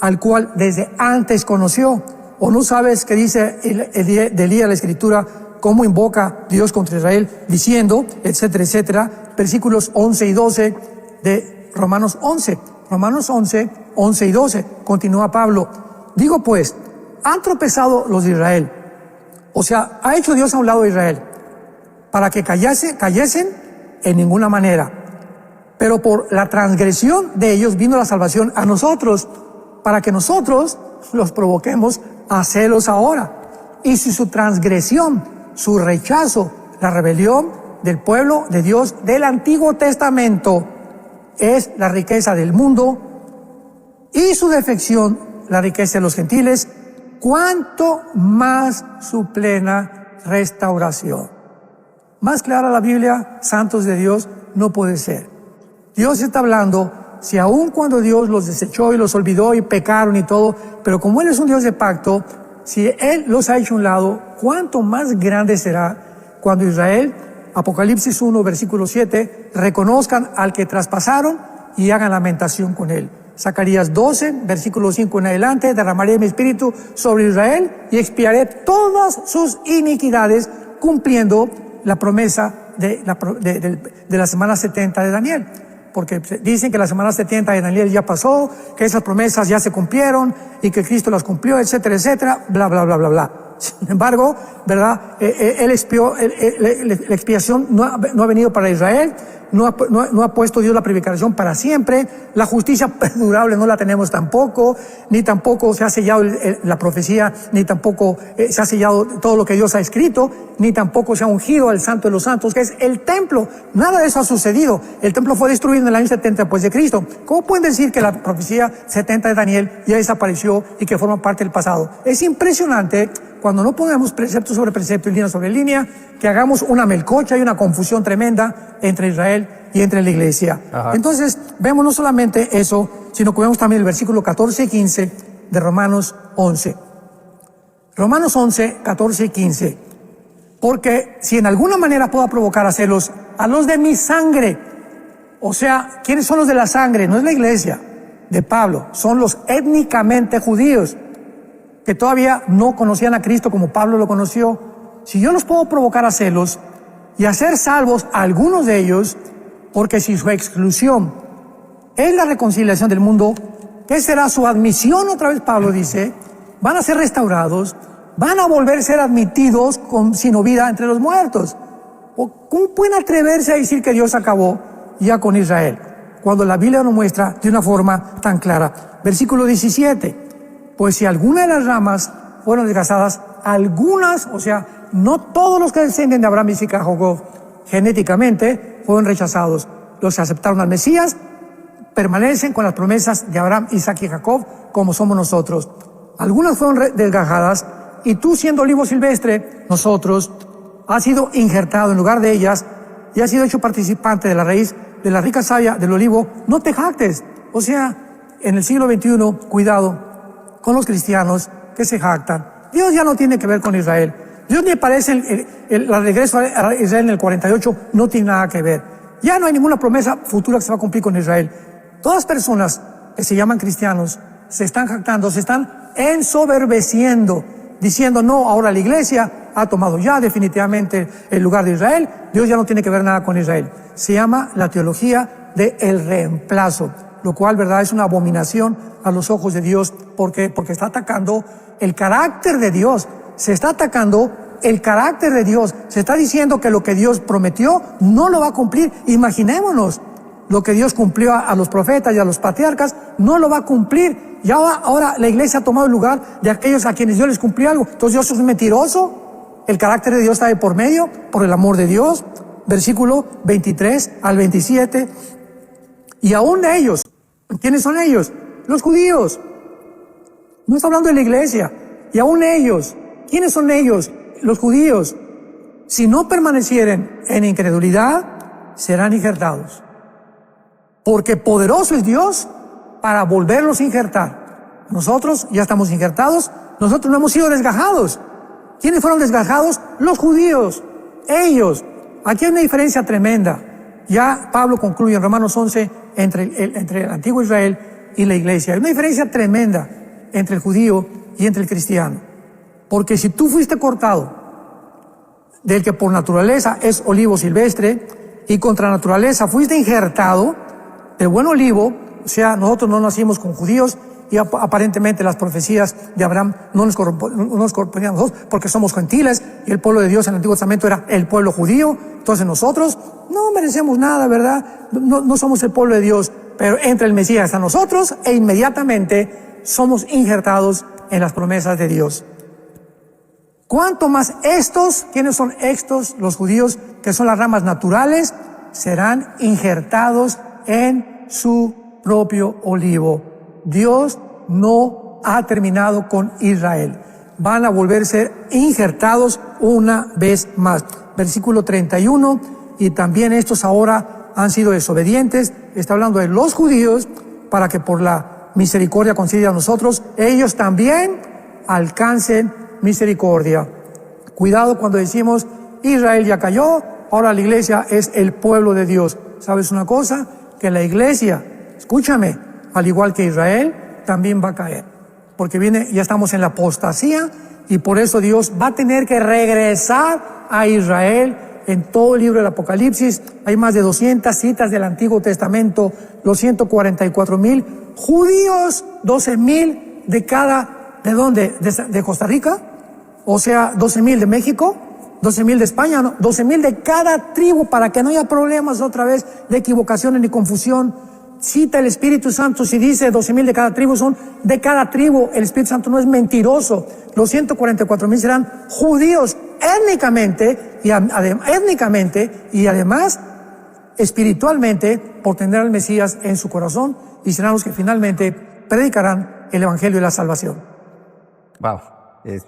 al cual desde antes conoció? ¿O no sabes qué dice de Elías la Escritura, cómo invoca Dios contra Israel, diciendo, etcétera, etcétera? Versículos 11 y 12 de Romanos 11. Romanos 11, 11 y 12. Continúa Pablo. Digo pues, han tropezado los de Israel. O sea, ¿ha hecho Dios a un lado de Israel para que cayesen? En ninguna manera. Pero por la transgresión de ellos vino la salvación a nosotros, para que nosotros los provoquemos a celos ahora. Y si su transgresión, su rechazo, la rebelión del pueblo de Dios del Antiguo Testamento es la riqueza del mundo y su defección la riqueza de los gentiles, cuánto más su plena restauración. Más clara la Biblia, santos de Dios, no puede ser. Dios está hablando, si aun cuando Dios los desechó y los olvidó y pecaron y todo, pero como Él es un Dios de pacto, si Él los ha hecho a un lado, cuánto más grande será cuando Israel, Apocalipsis 1, versículo 7, reconozcan al que traspasaron y hagan lamentación con Él. Zacarías 12, versículo 5 en adelante, derramaré mi espíritu sobre Israel y expiaré todas sus iniquidades, cumpliendo la promesa de la semana 70 de Daniel. Porque dicen que la semana 70 de Daniel ya pasó, que esas promesas ya se cumplieron y que Cristo las cumplió, etcétera, etcétera, bla, bla, bla, bla, bla. Sin embargo, ¿verdad? La expiación no ha venido para Israel, no ha puesto Dios la predicación para siempre, la justicia perdurable no la tenemos tampoco, ni tampoco se ha sellado la profecía, ni tampoco se ha sellado todo lo que Dios ha escrito, ni tampoco se ha ungido al Santo de los Santos, que es el templo. Nada de eso ha sucedido. El templo fue destruido en el año 70 después de Cristo. ¿Cómo pueden decir que la profecía 70 de Daniel ya desapareció y que forma parte del pasado? Es impresionante cuando no ponemos precepto sobre precepto y línea sobre línea, que hagamos una melcocha y una confusión tremenda entre Israel y entre la iglesia. Ajá. Entonces, vemos no solamente eso, sino que vemos también el versículo 14 y 15 de Romanos 11. Romanos 11, 14 y 15. Porque si en alguna manera puedo provocar a celos a los de mi sangre, o sea, ¿quiénes son los de la sangre? No es la iglesia de Pablo, son los étnicamente judíos, que todavía no conocían a Cristo como Pablo lo conoció. Si yo los puedo provocar a celos y hacer salvos a algunos de ellos, porque si su exclusión es la reconciliación del mundo, ¿qué será su admisión? Otra vez Pablo dice, van a ser restaurados, van a volver a ser admitidos sin vida entre los muertos. ¿Cómo pueden atreverse a decir que Dios acabó ya con Israel? Cuando la Biblia nos muestra de una forma tan clara. Versículo 17. Pues si alguna de las ramas fueron desgastadas, algunas, o sea, no todos los que descienden de Abraham, Isaac y Jacob genéticamente fueron rechazados. Los que aceptaron al Mesías permanecen con las promesas de Abraham, Isaac y Jacob, como somos nosotros. Algunas fueron desgajadas y tú, siendo olivo silvestre, nosotros, has sido injertado en lugar de ellas y has sido hecho participante de la raíz de la rica savia del olivo. No te jactes. O sea, en el siglo XXI, cuidado con los cristianos que se jactan. Dios ya no tiene que ver con Israel. Dios me parece el regreso a Israel en el 48 no tiene nada que ver. Ya no hay ninguna promesa futura que se va a cumplir con Israel. Todas las personas que se llaman cristianos se están jactando, se están ensoberbeciendo, diciendo no, ahora la iglesia ha tomado ya definitivamente el lugar de Israel. Dios ya no tiene que ver nada con Israel. Se llama la teología del reemplazo, lo cual, verdad, es una abominación a los ojos de Dios. ¿Por qué? Porque está atacando el carácter de Dios. se está atacando el carácter de Dios. Se está diciendo que lo que Dios prometió no lo va a cumplir. Imaginémonos, lo que Dios cumplió a los profetas y a los patriarcas, no lo va a cumplir. Y ahora la iglesia ha tomado el lugar de aquellos a quienes Dios les cumplió algo. Entonces Dios es un mentiroso. El carácter de Dios está de por medio, por el amor de Dios. Versículo 23 al 27. Y aún ellos, ¿quiénes son ellos? Los judíos. No está hablando de la iglesia. Y aún ellos, ¿quiénes son ellos? Los judíos. Si no permanecieren en incredulidad, serán injertados. Porque poderoso es Dios para volverlos a injertar. Nosotros ya estamos injertados, nosotros no hemos sido desgajados. ¿Quiénes fueron desgajados? Los judíos. Ellos. Aquí hay una diferencia tremenda. Ya Pablo concluye en Romanos 11 entre el antiguo Israel y la iglesia. Hay una diferencia tremenda entre el judío y entre el cristiano. Porque si tú fuiste cortado del que por naturaleza es olivo silvestre y contra naturaleza fuiste injertado de buen olivo, o sea, nosotros no nacimos con judíos y aparentemente las profecías de Abraham no nos correspondían a nosotros porque somos gentiles y el pueblo de Dios en el Antiguo Testamento era el pueblo judío. Entonces nosotros no merecemos nada, ¿verdad? No somos el pueblo de Dios, pero entra el Mesías a nosotros e inmediatamente somos injertados en las promesas de Dios. ¿Cuánto más estos? ¿Quiénes son estos? Los judíos, que son las ramas naturales, serán injertados en su propio olivo. Dios no ha terminado con Israel. Van a volverse injertados una vez más. Versículo 31, y también estos ahora han sido desobedientes. Está hablando de los judíos, para que por la misericordia concedida a nosotros, ellos también alcancen misericordia. Cuidado cuando decimos Israel ya cayó, ahora la iglesia es el pueblo de Dios. ¿Sabes una cosa? Que la iglesia, escúchame, al igual que Israel, también va a caer. Porque ya estamos en la apostasía y por eso Dios va a tener que regresar a Israel. En todo el libro del Apocalipsis hay más de 200 citas del Antiguo Testamento, los 144,000 judíos, 12,000 ¿de dónde? ¿De Costa Rica? O sea, 12,000 de México, 12,000 de España, ¿no? 12,000 de cada tribu, para que no haya problemas otra vez de equivocaciones ni confusión. Cita el Espíritu Santo, si dice 12,000 de cada tribu, son de cada tribu. El Espíritu Santo no es mentiroso. Los 144,000 serán judíos étnicamente y además espiritualmente, por tener al Mesías en su corazón, y serán los que finalmente predicarán el Evangelio y la salvación. Wow.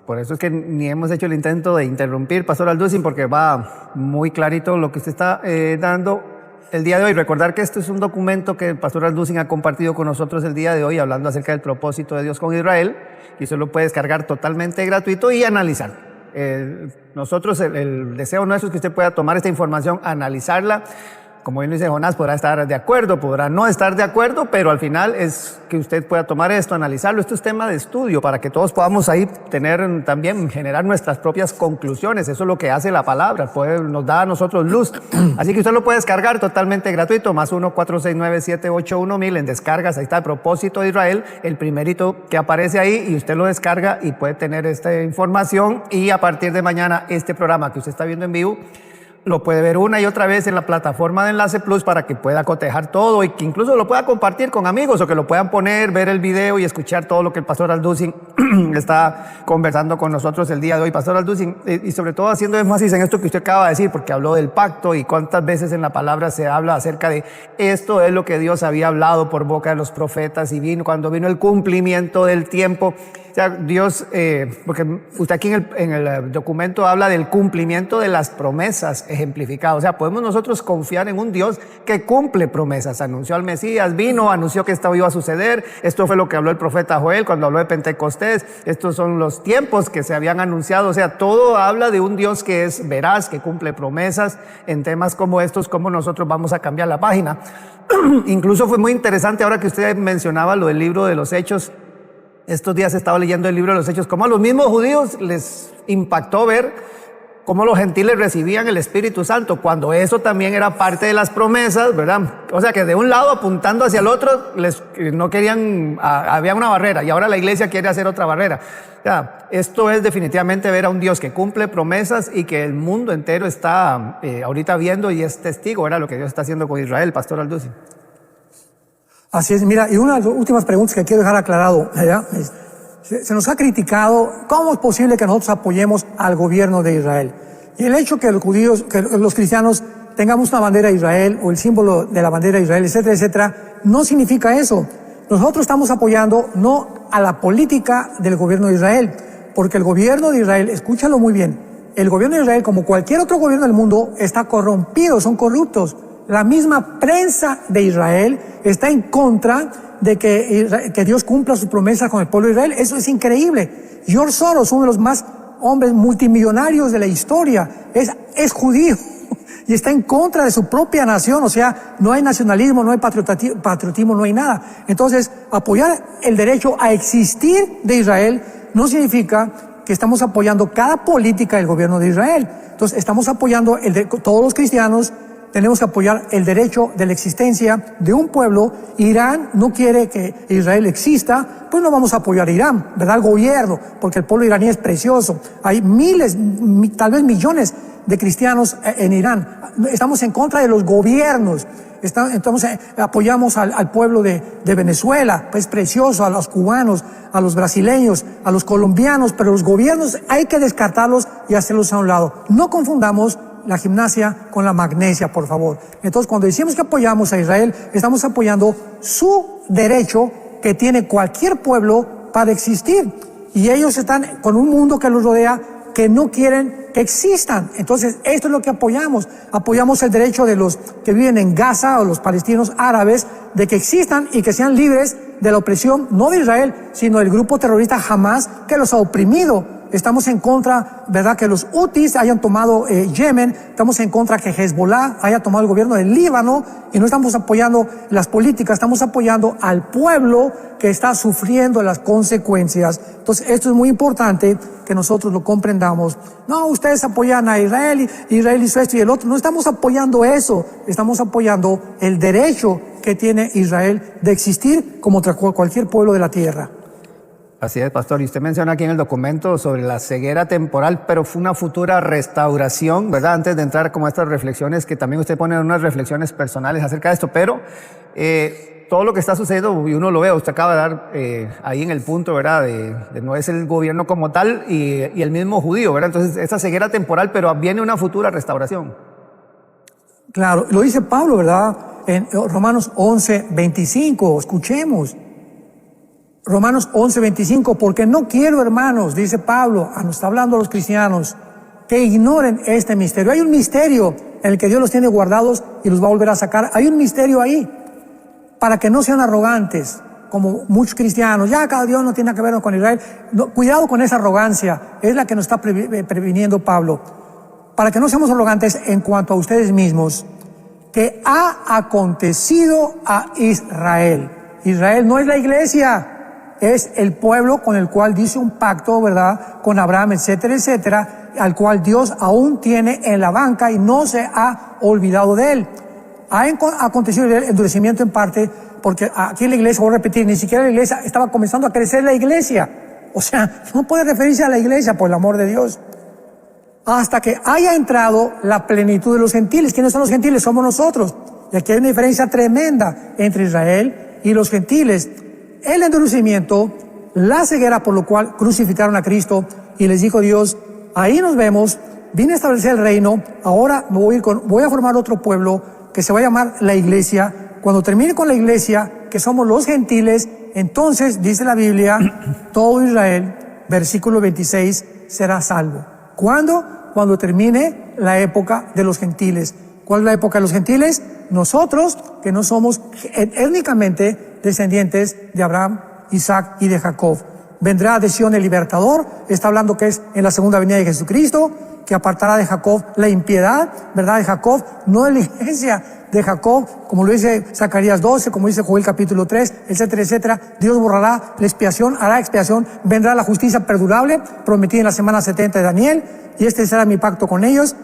Por eso es que ni hemos hecho el intento de interrumpir, Pastor Alducin, porque va muy clarito lo que usted está dando el día de hoy. Recordar que esto es un documento que el Pastor Alducin ha compartido con nosotros el día de hoy, hablando acerca del propósito de Dios con Israel, y usted lo puede descargar totalmente gratuito y analizar. Nosotros, el deseo nuestro es que usted pueda tomar esta información, analizarla. Como bien dice Jonás, podrá estar de acuerdo, podrá no estar de acuerdo, pero al final es que usted pueda tomar esto, analizarlo. Esto es tema de estudio para que todos podamos ahí generar nuestras propias conclusiones. Eso es lo que hace la palabra, nos da a nosotros luz. Así que usted lo puede descargar totalmente gratuito, más 1-469-781-1000 en descargas. Ahí está el propósito de Israel, el primerito que aparece ahí, y usted lo descarga y puede tener esta información. Y a partir de mañana, este programa que usted está viendo en vivo, lo puede ver una y otra vez en la plataforma de Enlace Plus para que pueda cotejar todo y que incluso lo pueda compartir con amigos o que lo puedan poner, ver el video y escuchar todo lo que el Pastor Alducin está conversando con nosotros el día de hoy. Pastor Alducin, y sobre todo haciendo énfasis en esto que usted acaba de decir, porque habló del pacto y cuántas veces en la palabra se habla acerca de esto es lo que Dios había hablado por boca de los profetas y cuando vino el cumplimiento del tiempo. O sea, Dios, porque usted aquí en el documento habla del cumplimiento de las promesas ejemplificadas. O sea, podemos nosotros confiar en un Dios que cumple promesas. Anunció al Mesías, anunció que esto iba a suceder. Esto fue lo que habló el profeta Joel cuando habló de Pentecostés. Estos son los tiempos que se habían anunciado. O sea, todo habla de un Dios que es veraz, que cumple promesas. En temas como estos, ¿cómo nosotros vamos a cambiar la página? Incluso fue muy interesante ahora que usted mencionaba lo del libro de los Hechos. Estos días he estado leyendo el libro de los Hechos, como a los mismos judíos les impactó ver cómo los gentiles recibían el Espíritu Santo, cuando eso también era parte de las promesas, ¿verdad? O sea que de un lado apuntando hacia el otro, no querían, había una barrera, y ahora la iglesia quiere hacer otra barrera. Ya, esto es definitivamente ver a un Dios que cumple promesas y que el mundo entero está ahorita viendo y es testigo, era lo que Dios está haciendo con Israel, Pastor Alducin. Así es, mira, y una de las últimas preguntas que quiero dejar aclarado, ¿verdad? Se nos ha criticado cómo es posible que nosotros apoyemos al gobierno de Israel. Y el hecho que los judíos, que los cristianos tengamos una bandera de Israel o el símbolo de la bandera de Israel, etcétera, etcétera, no significa eso. Nosotros estamos apoyando no a la política del gobierno de Israel, porque el gobierno de Israel, escúchalo muy bien, el gobierno de Israel, como cualquier otro gobierno del mundo, está corrompido, son corruptos. La misma prensa de Israel está en contra de que Dios cumpla sus promesas con el pueblo de Israel. Eso es increíble. George Soros, uno de los más hombres multimillonarios de la historia, es judío y está en contra de su propia nación. O sea, no hay nacionalismo, no hay patriotismo, no hay nada. Entonces, apoyar el derecho a existir de Israel no significa que estamos apoyando cada política del gobierno de Israel. Entonces, estamos apoyando todos los cristianos. Tenemos que apoyar el derecho de la existencia de un pueblo. Irán no quiere que Israel exista, pues no vamos a apoyar a Irán, ¿verdad? Al gobierno, porque el pueblo iraní es precioso. Hay miles, tal vez millones de cristianos en Irán. Estamos en contra de los gobiernos. Apoyamos al pueblo de Venezuela, pues precioso, a los cubanos, a los brasileños, a los colombianos, pero los gobiernos hay que descartarlos y hacerlos a un lado. No confundamos la gimnasia con la magnesia, por favor. Entonces, cuando decimos que apoyamos a Israel, estamos apoyando su derecho que tiene cualquier pueblo para existir. Y ellos están con un mundo que los rodea que no quieren que existan. Entonces, esto es lo que apoyamos. Apoyamos el derecho de los que viven en Gaza o los palestinos árabes de que existan y que sean libres de la opresión, no de Israel, sino del grupo terrorista Hamas que los ha oprimido. Estamos en contra, ¿verdad?, que los hutis hayan tomado Yemen. Estamos en contra que Hezbollah haya tomado el gobierno del Líbano. Y no estamos apoyando las políticas, estamos apoyando al pueblo que está sufriendo las consecuencias. Entonces, esto es muy importante que nosotros lo comprendamos. No, ustedes apoyan a Israel, Israel hizo esto y el otro. No estamos apoyando eso. Estamos apoyando el derecho que tiene Israel de existir como cualquier pueblo de la tierra. Así es, pastor. Y usted menciona aquí en el documento sobre la ceguera temporal, pero fue una futura restauración, ¿verdad? Antes de entrar como a estas reflexiones, que también usted pone unas reflexiones personales acerca de esto, pero todo lo que está sucediendo, y uno lo ve, usted acaba de dar ahí en el punto, ¿verdad? De no es el gobierno como tal y el mismo judío, ¿verdad? Entonces, esa ceguera temporal, pero viene una futura restauración. Claro, lo dice Pablo, ¿verdad? En Romanos 11:25, escuchemos. Romanos 11:25, porque no quiero, hermanos, dice Pablo, nos está hablando a los cristianos, que ignoren este misterio. Hay un misterio en el que Dios los tiene guardados y los va a volver a sacar. Hay un misterio ahí, para que no sean arrogantes, como muchos cristianos. Ya, cada Dios no tiene que ver con Israel. No, cuidado con esa arrogancia, es la que nos está previniendo Pablo. Para que no seamos arrogantes en cuanto a ustedes mismos, que ha acontecido a Israel. Israel no es la iglesia. Es el pueblo con el cual dice un pacto, ¿verdad?, con Abraham, etcétera, etcétera, al cual Dios aún tiene en la banca y no se ha olvidado de él. Ha acontecido el endurecimiento en parte porque aquí en la iglesia, voy a repetir, ni siquiera la iglesia estaba comenzando a crecer la iglesia. O sea, no puede referirse a la iglesia, por el amor de Dios. Hasta que haya entrado la plenitud de los gentiles. ¿Quiénes son los gentiles? Somos nosotros. Y aquí hay una diferencia tremenda entre Israel y los gentiles. El endurecimiento, la ceguera por lo cual crucificaron a Cristo, y les dijo Dios, ahí nos vemos, vine a establecer el reino, ahora voy a formar otro pueblo que se va a llamar la iglesia. Cuando termine con la iglesia, que somos los gentiles, entonces, dice la Biblia, todo Israel, versículo 26, será salvo. ¿Cuándo? Cuando termine la época de los gentiles. ¿Cuál es la época de los gentiles? Nosotros, que no somos étnicamente descendientes de Abraham, Isaac y de Jacob. Vendrá de Sion el libertador, está hablando que es en la segunda venida de Jesucristo, que apartará de Jacob la impiedad, ¿verdad?, de Jacob, no de la iglesia de Jacob, como lo dice Zacarías 12, como dice Joel capítulo 3, etcétera, etcétera. Dios borrará la expiación, hará expiación, vendrá la justicia perdurable, prometida en la semana 70 de Daniel, y este será mi pacto con ellos